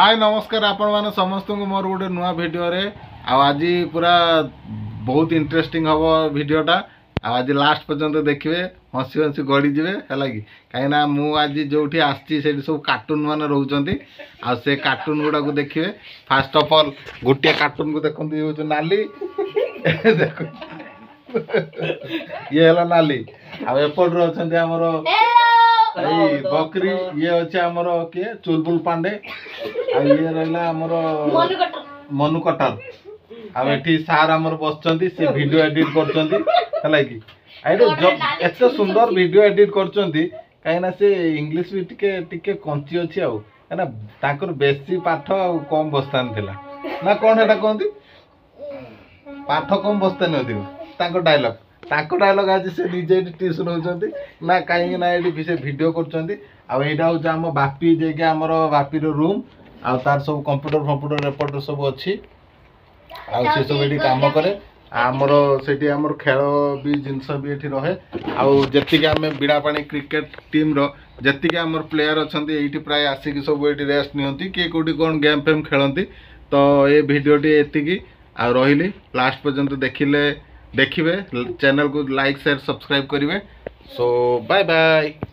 हाय नमस्कार आपण माने समस्त को मोर गोटे नुआ वीडियो रे आज पूरा बहुत इंटरेस्टिंग हम वीडियोटा आज लास्ट पर्यंत देखिए हसी हसी गड़ी जाए है कि कहीं मु आज जो आसी सब कार्टून मान रोचे आ से कार्टून गुड़ा को देखिए फास्ट ऑफ ऑल गोटे कार्टून को देखते ये नाली देख ये है नाली आपर आमर बकरी ये अच्छे आमर किए चुलबुल पांडे ये रहा आमर मनु कटर आठी सार आमर बस वीडियो एडिट कर सुंदर वीडियो एडिट कर से इंग्लिश भी टिके कंची अच्छी आर बेसी पाठ कम बस्तान थिला ना कौन है कहती पाठ कम बस्तान अधिक डायलॉग डायलॉग आज से निजे ट्यूशन होती ना कहीं ना ये से वीडियो कर आम बापी जे आम बापी रूम आ तार सब कंप्यूटर फंप्यूटर एपटर सब अच्छी से सब ये कम कै आमर से आमर खेल भी जिनस भी ये रहे आती आम बीड़ापाणी क्रिकेट टीम जी आम प्लेयर अच्छा ये प्राय आसिक सब ये रेस्ट नियंती किए कौटी कौन गेम फेम खेलती तो ये वीडियोटी एति आ रही लास्ट पर्यंत देखिए चैनल को लाइक शेयर सब्सक्राइब करेंगे सो बाय बाय।